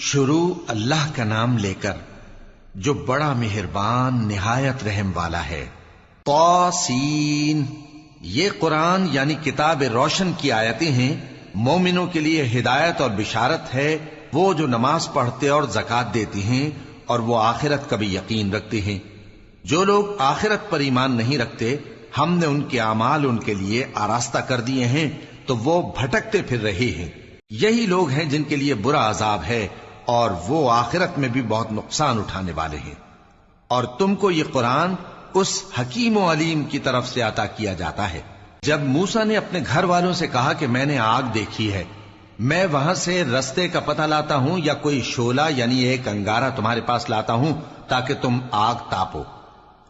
شروع اللہ کا نام لے کر جو بڑا مہربان نہایت رحم والا ہے۔ طاسین، یہ قرآن یعنی کتاب روشن کی آیتیں ہیں، مومنوں کے لیے ہدایت اور بشارت ہے، وہ جو نماز پڑھتے اور زکوٰۃ دیتی ہیں اور وہ آخرت کا بھی یقین رکھتے ہیں۔ جو لوگ آخرت پر ایمان نہیں رکھتے، ہم نے ان کے اعمال ان کے لیے آراستہ کر دیے ہیں تو وہ بھٹکتے پھر رہے ہیں۔ یہی لوگ ہیں جن کے لیے برا عذاب ہے اور وہ آخرت میں بھی بہت نقصان اٹھانے والے ہیں۔ اور تم کو یہ قرآن اس حکیم و علیم کی طرف سے عطا کیا جاتا ہے۔ جب موسیٰ نے اپنے گھر والوں سے کہا کہ میں نے آگ دیکھی ہے، میں وہاں سے رستے کا پتہ لاتا ہوں یا کوئی شعلہ یعنی ایک انگارہ تمہارے پاس لاتا ہوں تاکہ تم آگ تاپو۔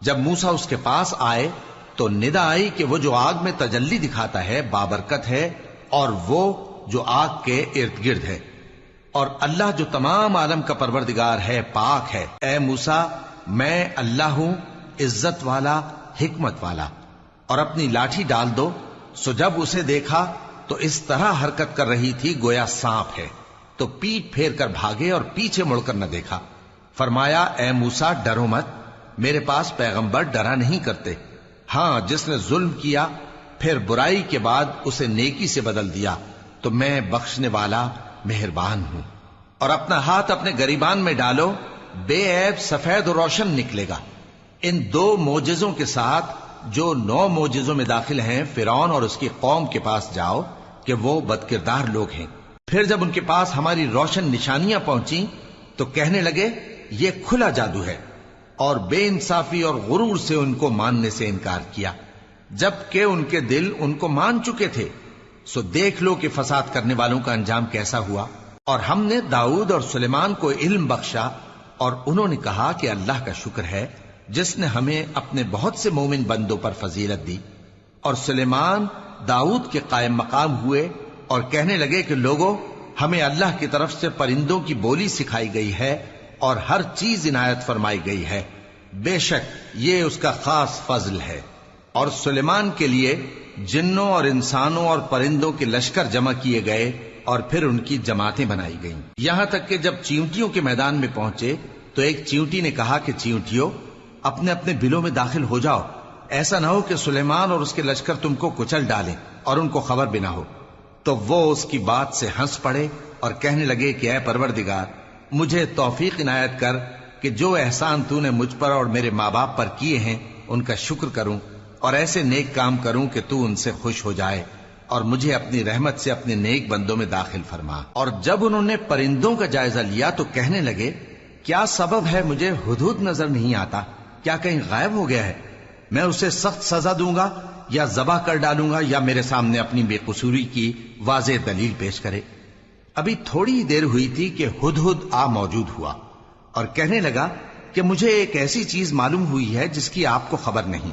جب موسیٰ اس کے پاس آئے تو ندا آئی کہ وہ جو آگ میں تجلی دکھاتا ہے بابرکت ہے، اور وہ جو آگ کے ارد گرد ہے، اور اللہ جو تمام عالم کا پروردگار ہے پاک ہے۔ اے موسیٰ، میں اللہ ہوں، عزت والا، حکمت والا، اور اپنی لاٹھی ڈال دو۔ سو جب اسے دیکھا تو اس طرح حرکت کر رہی تھی گویا سانپ ہے، تو پیٹ پھیر کر بھاگے اور پیچھے مڑ کر نہ دیکھا۔ فرمایا، اے موسیٰ ڈرو مت، میرے پاس پیغمبر ڈرا نہیں کرتے۔ ہاں، جس نے ظلم کیا پھر برائی کے بعد اسے نیکی سے بدل دیا تو میں بخشنے والا مہربان ہوں۔ اور اپنا ہاتھ اپنے گریبان میں ڈالو، بے عیب سفید و روشن نکلے گا۔ ان 2 معجزوں کے ساتھ جو 9 معجزوں میں داخل ہیں فرعون اور اس کی قوم کے پاس جاؤ کہ وہ بدکردار لوگ ہیں۔ پھر جب ان کے پاس ہماری روشن نشانیاں پہنچیں تو کہنے لگے یہ کھلا جادو ہے، اور بے انصافی اور غرور سے ان کو ماننے سے انکار کیا، جبکہ ان کے دل ان کو مان چکے تھے۔ سو دیکھ لو کہ فساد کرنے والوں کا انجام کیسا ہوا۔ اور ہم نے داؤد اور سلیمان کو علم بخشا، اور انہوں نے کہا کہ اللہ کا شکر ہے جس نے ہمیں اپنے بہت سے مومن بندوں پر فضیلت دی۔ اور سلیمان داؤد کے قائم مقام ہوئے اور کہنے لگے کہ لوگوں، ہمیں اللہ کی طرف سے پرندوں کی بولی سکھائی گئی ہے اور ہر چیز عنایت فرمائی گئی ہے، بے شک یہ اس کا خاص فضل ہے۔ اور سلیمان کے لیے جنوں اور انسانوں اور پرندوں کے لشکر جمع کیے گئے اور پھر ان کی جماعتیں بنائی گئیں، یہاں تک کہ جب چیونٹیوں کے میدان میں پہنچے تو ایک چیونٹی نے کہا کہ چیونٹیوں، اپنے اپنے بلوں میں داخل ہو جاؤ، ایسا نہ ہو کہ سلیمان اور اس کے لشکر تم کو کچل ڈالیں اور ان کو خبر بھی نہ ہو۔ تو وہ اس کی بات سے ہنس پڑے اور کہنے لگے کہ اے پروردگار، مجھے توفیق عنایت کر کہ جو احسان تو نے مجھ پر اور میرے ماں باپ پر کیے ہیں ان کا شکر کروں اور ایسے نیک کام کروں کہ تو ان سے خوش ہو جائے، اور مجھے اپنی رحمت سے اپنے نیک بندوں میں داخل فرما۔ اور جب انہوں نے پرندوں کا جائزہ لیا تو کہنے لگے کیا سبب ہے مجھے ہدہد نظر نہیں آتا؟ کیا کہیں غائب ہو گیا ہے؟ میں اسے سخت سزا دوں گا یا ذبح کر ڈالوں گا یا میرے سامنے اپنی بے قصوری کی واضح دلیل پیش کرے۔ ابھی تھوڑی ہی دیر ہوئی تھی کہ ہدہد آ موجود ہوا اور کہنے لگا کہ مجھے ایک ایسی چیز معلوم ہوئی ہے جس کی آپ کو خبر نہیں،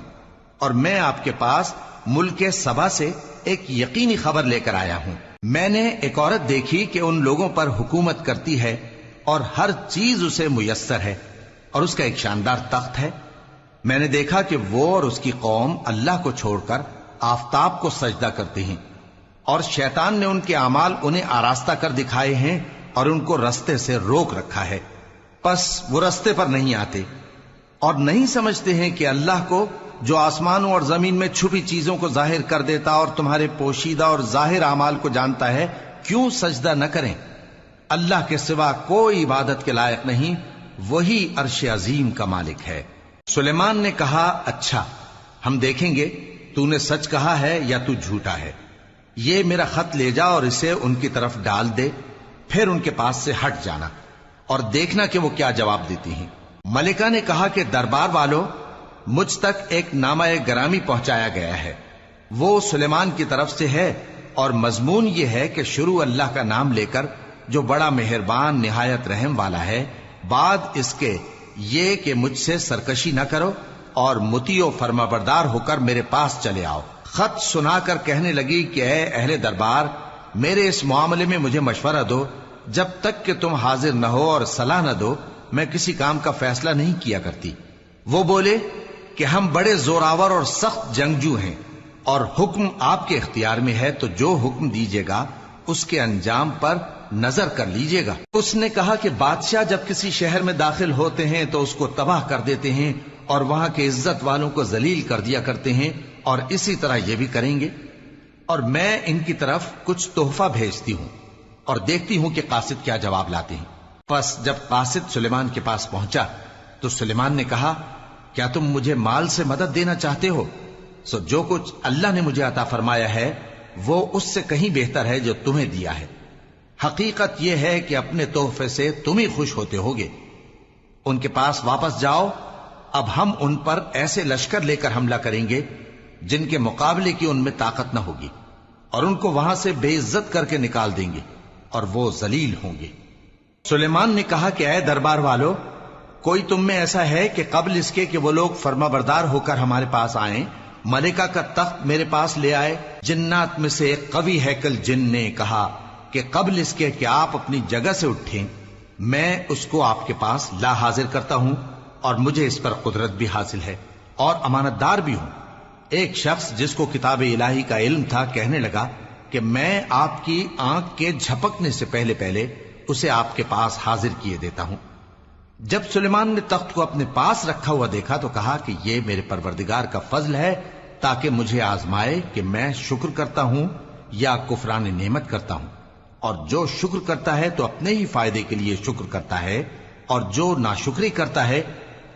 اور میں آپ کے پاس ملک سبا سے ایک یقینی خبر لے کر آیا ہوں۔ میں نے ایک عورت دیکھی کہ ان لوگوں پر حکومت کرتی ہے اور ہر چیز اسے میسر ہے، اور اس کا ایک شاندار تخت ہے۔ میں نے دیکھا کہ وہ اور اس کی قوم اللہ کو چھوڑ کر آفتاب کو سجدہ کرتے ہیں، اور شیطان نے ان کے اعمال انہیں آراستہ کر دکھائے ہیں اور ان کو رستے سے روک رکھا ہے، پس وہ رستے پر نہیں آتے اور نہیں سمجھتے ہیں کہ اللہ کو جو آسمانوں اور زمین میں چھپی چیزوں کو ظاہر کر دیتا اور تمہارے پوشیدہ اور ظاہر اعمال کو جانتا ہے، کیوں سجدہ نہ کریں؟ اللہ کے سوا کوئی عبادت کے لائق نہیں، وہی عرش عظیم کا مالک ہے۔ سلیمان نے کہا اچھا، ہم دیکھیں گے تو نے سچ کہا ہے یا تو جھوٹا ہے۔ یہ میرا خط لے جا اور اسے ان کی طرف ڈال دے، پھر ان کے پاس سے ہٹ جانا اور دیکھنا کہ وہ کیا جواب دیتی ہیں۔ ملکہ نے کہا کہ دربار والوں، مجھ تک ایک نامہ گرامی پہنچایا گیا ہے، وہ سلیمان کی طرف سے ہے، اور مضمون یہ ہے کہ شروع اللہ کا نام لے کر جو بڑا مہربان نہایت رحم والا ہے، بعد اس کے یہ کہ مجھ سے سرکشی نہ کرو اور مطیع و فرما بردار ہو کر میرے پاس چلے آؤ۔ خط سنا کر کہنے لگی کہ اے اہل دربار، میرے اس معاملے میں مجھے مشورہ دو، جب تک کہ تم حاضر نہ ہو اور صلاح نہ دو میں کسی کام کا فیصلہ نہیں کیا کرتی۔ وہ بولے کہ ہم بڑے زوراور اور سخت جنگجو ہیں، اور حکم آپ کے اختیار میں ہے، تو جو حکم دیجیے گا اس کے انجام پر نظر کر لیجئے گا۔ اس نے کہا کہ بادشاہ جب کسی شہر میں داخل ہوتے ہیں تو اس کو تباہ کر دیتے ہیں اور وہاں کے عزت والوں کو ذلیل کر دیا کرتے ہیں، اور اسی طرح یہ بھی کریں گے۔ اور میں ان کی طرف کچھ تحفہ بھیجتی ہوں اور دیکھتی ہوں کہ قاصد کیا جواب لاتے ہیں۔ پس جب قاصد سلیمان کے پاس پہنچا تو سلیمان نے کہا، کیا تم مجھے مال سے مدد دینا چاہتے ہو؟ سو جو کچھ اللہ نے مجھے عطا فرمایا ہے وہ اس سے کہیں بہتر ہے جو تمہیں دیا ہے۔ حقیقت یہ ہے کہ اپنے تحفے سے تم ہی خوش ہوتے ہوگے۔ ان کے پاس واپس جاؤ، اب ہم ان پر ایسے لشکر لے کر حملہ کریں گے جن کے مقابلے کی ان میں طاقت نہ ہوگی، اور ان کو وہاں سے بے عزت کر کے نکال دیں گے اور وہ ذلیل ہوں گے۔ سلیمان نے کہا کہ اے دربار والو، کوئی تم میں ایسا ہے کہ قبل اس کے کہ وہ لوگ فرما بردار ہو کر ہمارے پاس آئیں، ملکہ کا تخت میرے پاس لے آئے؟ جنات میں سے ایک قوی ہیکل جن نے کہا کہ قبل اس کے کہ آپ اپنی جگہ سے اٹھیں میں اس کو آپ کے پاس لا حاضر کرتا ہوں، اور مجھے اس پر قدرت بھی حاصل ہے اور امانت دار بھی ہوں۔ ایک شخص جس کو کتاب الہی کا علم تھا کہنے لگا کہ میں آپ کی آنکھ کے جھپکنے سے پہلے پہلے اسے آپ کے پاس حاضر کیے دیتا ہوں۔ جب سلیمان نے تخت کو اپنے پاس رکھا ہوا دیکھا تو کہا کہ یہ میرے پروردگار کا فضل ہے تاکہ مجھے آزمائے کہ میں شکر کرتا ہوں یا کفران نعمت کرتا ہوں، اور جو شکر کرتا ہے تو اپنے ہی فائدے کے لیے شکر کرتا ہے، اور جو ناشکری کرتا ہے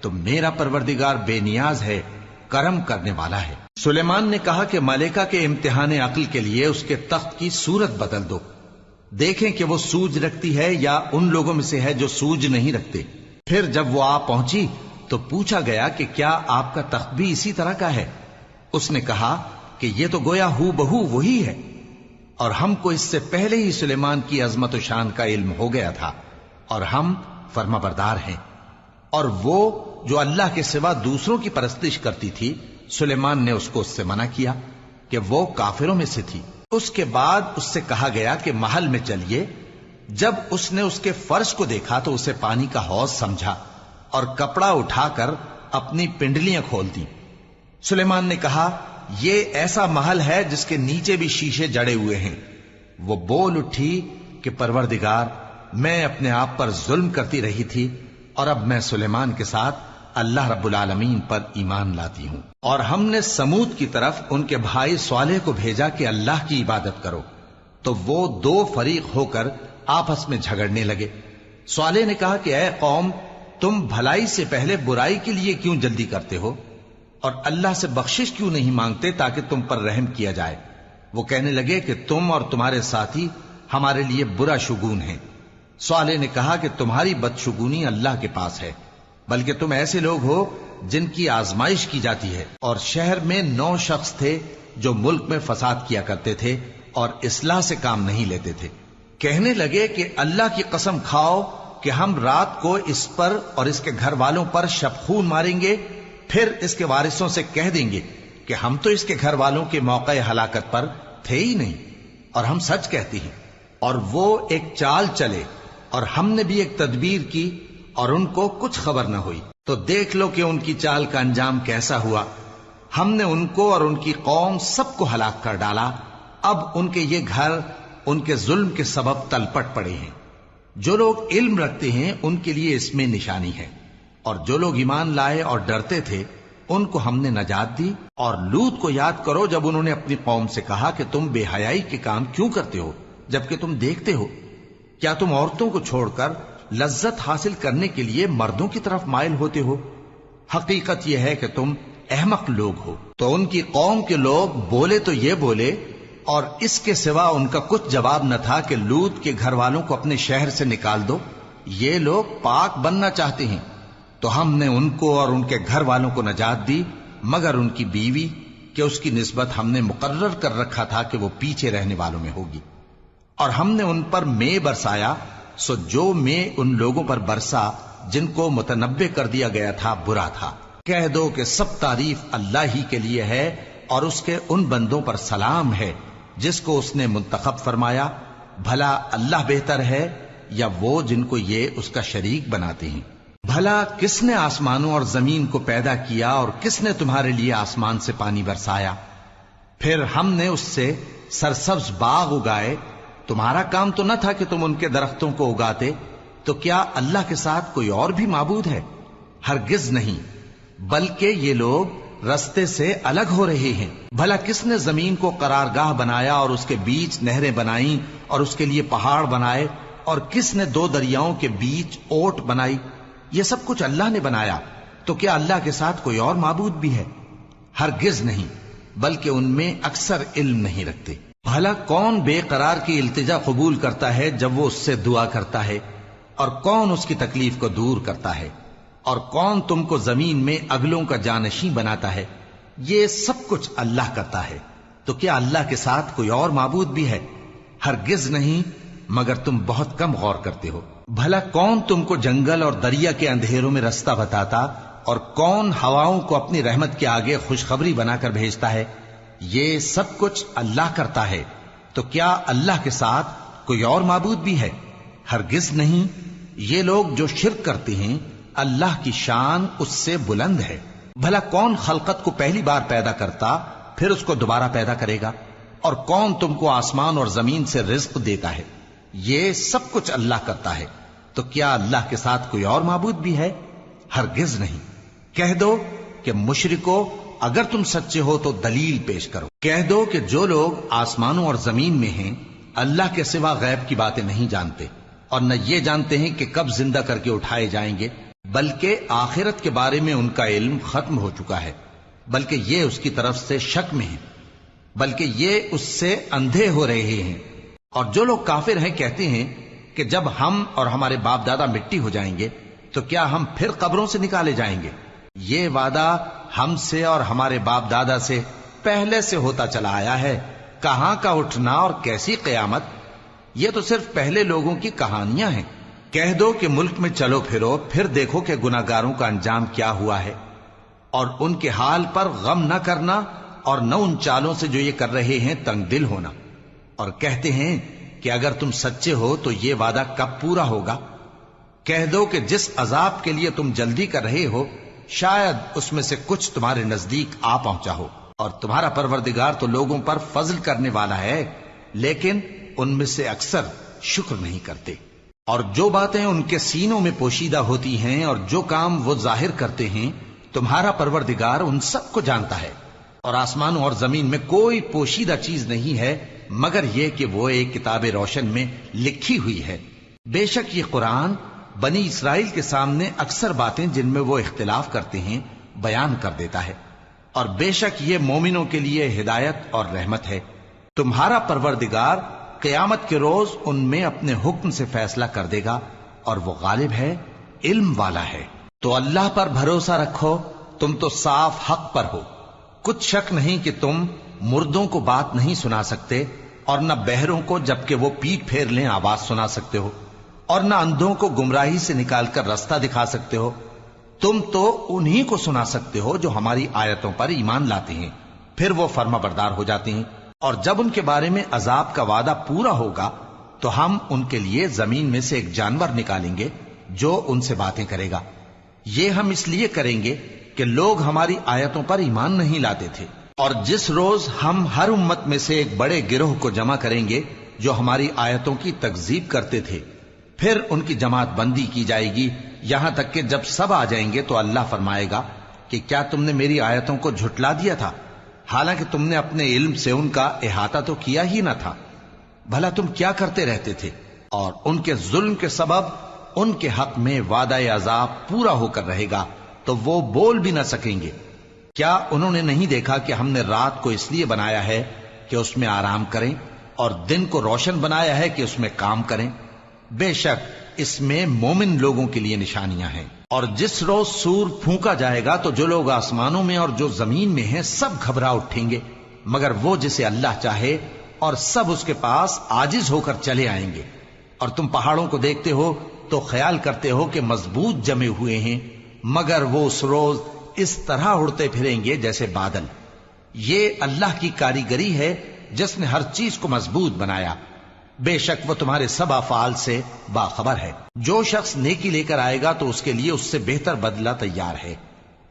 تو میرا پروردگار بے نیاز ہے، کرم کرنے والا ہے۔ سلیمان نے کہا کہ ملکہ کے امتحان عقل کے لیے اس کے تخت کی صورت بدل دو، دیکھیں کہ وہ سوج رکھتی ہے یا ان لوگوں میں سے ہے جو سوج نہیں رکھتے۔ پھر جب وہ آ پہنچی تو پوچھا گیا کہ کیا آپ کا تخت بھی اسی طرح کا ہے؟ اس نے کہا کہ یہ تو گویا ہو بہو وہی ہے، اور ہم کو اس سے پہلے ہی سلیمان کی عظمت و شان کا علم ہو گیا تھا، اور ہم فرما بردار ہیں۔ اور وہ جو اللہ کے سوا دوسروں کی پرستش کرتی تھی، سلیمان نے اس کو اس سے منع کیا کہ وہ کافروں میں سے تھی۔ اس کے بعد اس سے کہا گیا کہ محل میں چلیے۔ جب اس نے اس کے فرش کو دیکھا تو اسے پانی کا حوض سمجھا اور کپڑا اٹھا کر اپنی پنڈلیاں کھول دی۔ سلیمان نے کہا، یہ ایسا محل ہے جس کے نیچے بھی شیشے جڑے ہوئے ہیں۔ وہ بول اٹھی کہ پروردگار، میں اپنے آپ پر ظلم کرتی رہی تھی، اور اب میں سلیمان کے ساتھ اللہ رب العالمین پر ایمان لاتی ہوں۔ اور ہم نے سمود کی طرف ان کے بھائی صالح کو بھیجا کہ اللہ کی عبادت کرو، تو وہ دو فریق ہو کر آپس میں جھگڑنے لگے۔ صالح نے کہا کہ اے قوم، تم بھلائی سے پہلے برائی کے لیے کیوں جلدی کرتے ہو، اور اللہ سے بخشش کیوں نہیں مانگتے تاکہ تم پر رحم کیا جائے؟ وہ کہنے لگے کہ تم اور تمہارے ساتھی ہمارے لیے برا شگون ہیں۔ صالح نے کہا کہ تمہاری بدشگونی اللہ کے پاس ہے، بلکہ تم ایسے لوگ ہو جن کی آزمائش کی جاتی ہے۔ اور شہر میں 9 شخص تھے جو ملک میں فساد کیا کرتے تھے اور اصلاح سے کام نہیں لیتے تھے۔ کہنے لگے کہ اللہ کی قسم کھاؤ کہ ہم رات کو اس پر اور اس کے گھر والوں پر شبخون ماریں گے، پھر اس کے وارثوں سے کہہ دیں گے کہ ہم تو اس کے گھر والوں کے موقع ہلاکت پر تھے ہی نہیں، اور ہم سچ کہتے ہیں۔ اور وہ ایک چال چلے، اور ہم نے بھی ایک تدبیر کی، اور ان کو کچھ خبر نہ ہوئی۔ تو دیکھ لو کہ ان کی چال کا انجام کیسا ہوا۔ ہم نے ان کو اور ان کی قوم سب کو ہلاک کر ڈالا۔ اب ان کے یہ گھر ان کے ظلم کے سبب تلپٹ پڑے ہیں۔ جو لوگ علم رکھتے ہیں ان کے لیے اس میں نشانی ہے، اور جو لوگ ایمان لائے اور ڈرتے تھے ان کو ہم نے نجات دی۔ اور لوط کو یاد کرو جب انہوں نے اپنی قوم سے کہا کہ تم بے حیائی کے کام کیوں کرتے ہو جبکہ تم دیکھتے ہو؟ کیا تم عورتوں کو چھوڑ کر لذت حاصل کرنے کے لیے مردوں کی طرف مائل ہوتے ہو؟ حقیقت یہ ہے کہ تم احمق لوگ ہو۔ تو ان کی قوم کے لوگ بولے تو یہ بولے، اور اس کے سوا ان کا کچھ جواب نہ تھا کہ لوط کے گھر والوں کو اپنے شہر سے نکال دو، یہ لوگ پاک بننا چاہتے ہیں۔ تو ہم نے ان کو اور ان کے گھر والوں کو نجات دی، مگر ان کی بیوی کہ اس کی نسبت ہم نے مقرر کر رکھا تھا کہ وہ پیچھے رہنے والوں میں ہوگی۔ اور ہم نے ان پر مے برسایا، سو جو مے ان لوگوں پر برسا جن کو متنبع کر دیا گیا تھا برا تھا۔ کہہ دو کہ سب تعریف اللہ ہی کے لیے ہے، اور اس کے ان بندوں پر سلام ہے جس کو اس نے منتخب فرمایا۔ بھلا اللہ بہتر ہے یا وہ جن کو یہ اس کا شریک بناتے ہیں؟ بھلا کس نے آسمانوں اور زمین کو پیدا کیا، اور کس نے تمہارے لیے آسمان سے پانی برسایا؟ پھر ہم نے اس سے سرسبز باغ اگائے تمہارا کام تو نہ تھا کہ تم ان کے درختوں کو اگاتے، تو کیا اللہ کے ساتھ کوئی اور بھی معبود ہے؟ ہرگز نہیں، بلکہ یہ لوگ رستے سے الگ ہو رہے ہیں۔ بھلا کس نے زمین کو قرارگاہ بنایا اور اس کے بیچ نہریں بنائیں اور اس کے لیے پہاڑ بنائے، اور کس نے 2 دریاؤں کے بیچ اوٹ بنائی؟ یہ سب کچھ اللہ نے بنایا، تو کیا اللہ کے ساتھ کوئی اور معبود بھی ہے؟ ہرگز نہیں، بلکہ ان میں اکثر علم نہیں رکھتے۔ بھلا کون بے قرار کی التجا قبول کرتا ہے جب وہ اس سے دعا کرتا ہے، اور کون اس کی تکلیف کو دور کرتا ہے، اور کون تم کو زمین میں اگلوں کا جانشین بناتا ہے؟ یہ سب کچھ اللہ کرتا ہے، تو کیا اللہ کے ساتھ کوئی اور معبود بھی ہے؟ ہرگز نہیں، مگر تم بہت کم غور کرتے ہو۔ بھلا کون تم کو جنگل اور دریا کے اندھیروں میں رستہ بتاتا، اور کون ہواؤں کو اپنی رحمت کے آگے خوشخبری بنا کر بھیجتا ہے؟ یہ سب کچھ اللہ کرتا ہے، تو کیا اللہ کے ساتھ کوئی اور معبود بھی ہے؟ ہرگز نہیں۔ یہ لوگ جو شرک کرتے ہیں، اللہ کی شان اس سے بلند ہے۔ بھلا کون خلقت کو پہلی بار پیدا کرتا پھر اس کو دوبارہ پیدا کرے گا؟ اور کون تم کو آسمان اور زمین سے رزق دیتا ہے؟ یہ سب کچھ اللہ کرتا ہے، تو کیا اللہ کے ساتھ کوئی اور معبود بھی ہے؟ ہرگز نہیں۔ کہہ دو کہ مشرکو، اگر تم سچے ہو تو دلیل پیش کرو۔ کہہ دو کہ جو لوگ آسمانوں اور زمین میں ہیں اللہ کے سوا غیب کی باتیں نہیں جانتے، اور نہ یہ جانتے ہیں کہ کب زندہ کر کے اٹھائے جائیں گے، بلکہ آخرت کے بارے میں ان کا علم ختم ہو چکا ہے، بلکہ یہ اس کی طرف سے شک میں ہیں، بلکہ یہ اس سے اندھے ہو رہے ہیں۔ اور جو لوگ کافر ہیں کہتے ہیں کہ جب ہم اور ہمارے باپ دادا مٹی ہو جائیں گے تو کیا ہم پھر قبروں سے نکالے جائیں گے؟ یہ وعدہ ہم سے اور ہمارے باپ دادا سے پہلے سے ہوتا چلا آیا ہے، کہاں کا اٹھنا اور کیسی قیامت؟ یہ تو صرف پہلے لوگوں کی کہانیاں ہیں۔ کہہ دو کہ ملک میں چلو پھرو، پھر دیکھو کہ گناہگاروں کا انجام کیا ہوا ہے، اور ان کے حال پر غم نہ کرنا، اور نہ ان چالوں سے جو یہ کر رہے ہیں تنگ دل ہونا۔ اور کہتے ہیں کہ اگر تم سچے ہو تو یہ وعدہ کب پورا ہوگا؟ کہہ دو کہ جس عذاب کے لیے تم جلدی کر رہے ہو شاید اس میں سے کچھ تمہارے نزدیک آ پہنچا ہو، اور تمہارا پروردگار تو لوگوں پر فضل کرنے والا ہے، لیکن ان میں سے اکثر شکر نہیں کرتے۔ اور جو باتیں ان کے سینوں میں پوشیدہ ہوتی ہیں اور جو کام وہ ظاہر کرتے ہیں، تمہارا پروردگار ان سب کو جانتا ہے۔ اور آسمانوں اور زمین میں کوئی پوشیدہ چیز نہیں ہے مگر یہ کہ وہ ایک کتاب روشن میں لکھی ہوئی ہے۔ بے شک یہ قرآن بنی اسرائیل کے سامنے اکثر باتیں جن میں وہ اختلاف کرتے ہیں بیان کر دیتا ہے، اور بے شک یہ مومنوں کے لیے ہدایت اور رحمت ہے۔ تمہارا پروردگار قیامت کے روز ان میں اپنے حکم سے فیصلہ کر دے گا، اور وہ غالب ہے، علم والا ہے۔ تو اللہ پر بھروسہ رکھو، تم تو صاف حق پر ہو۔ کچھ شک نہیں کہ تم مردوں کو بات نہیں سنا سکتے، اور نہ بہروں کو جبکہ وہ پیٹ پھیر لیں آواز سنا سکتے ہو، اور نہ اندھوں کو گمراہی سے نکال کر رستہ دکھا سکتے ہو۔ تم تو انہی کو سنا سکتے ہو جو ہماری آیتوں پر ایمان لاتے ہیں، پھر وہ فرما بردار ہو جاتے ہیں، اور جب ان کے بارے میں عذاب کا وعدہ پورا ہوگا تو ہم ان کے لیے زمین میں سے ایک جانور نکالیں گے جو ان سے باتیں کرے گا۔ یہ ہم اس لیے کریں گے کہ لوگ ہماری آیتوں پر ایمان نہیں لاتے تھے۔ اور جس روز ہم ہر امت میں سے ایک بڑے گروہ کو جمع کریں گے جو ہماری آیتوں کی تکذیب کرتے تھے، پھر ان کی جماعت بندی کی جائے گی، یہاں تک کہ جب سب آ جائیں گے تو اللہ فرمائے گا کہ کیا تم نے میری آیتوں کو جھٹلا دیا تھا، حالانکہ تم نے اپنے علم سے ان کا احاطہ تو کیا ہی نہ تھا؟ بھلا تم کیا کرتے رہتے تھے؟ اور ان کے ظلم کے سبب ان کے حق میں وعدہ عذاب پورا ہو کر رہے گا تو وہ بول بھی نہ سکیں گے۔ کیا انہوں نے نہیں دیکھا کہ ہم نے رات کو اس لیے بنایا ہے کہ اس میں آرام کریں، اور دن کو روشن بنایا ہے کہ اس میں کام کریں؟ بے شک اس میں مومن لوگوں کے لیے نشانیاں ہیں۔ اور جس روز سور پھونکا جائے گا تو جو لوگ آسمانوں میں اور جو زمین میں ہیں سب گھبرا اٹھیں گے مگر وہ جسے اللہ چاہے، اور سب اس کے پاس عاجز ہو کر چلے آئیں گے۔ اور تم پہاڑوں کو دیکھتے ہو تو خیال کرتے ہو کہ مضبوط جمے ہوئے ہیں، مگر وہ اس روز اس طرح اڑتے پھریں گے جیسے بادل۔ یہ اللہ کی کاریگری ہے جس نے ہر چیز کو مضبوط بنایا، بے شک وہ تمہارے سب افعال سے باخبر ہے۔ جو شخص نیکی لے کر آئے گا تو اس کے لیے اس سے بہتر بدلہ تیار ہے،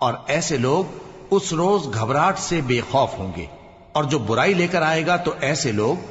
اور ایسے لوگ اس روز گھبراہٹ سے بے خوف ہوں گے، اور جو برائی لے کر آئے گا تو ایسے لوگ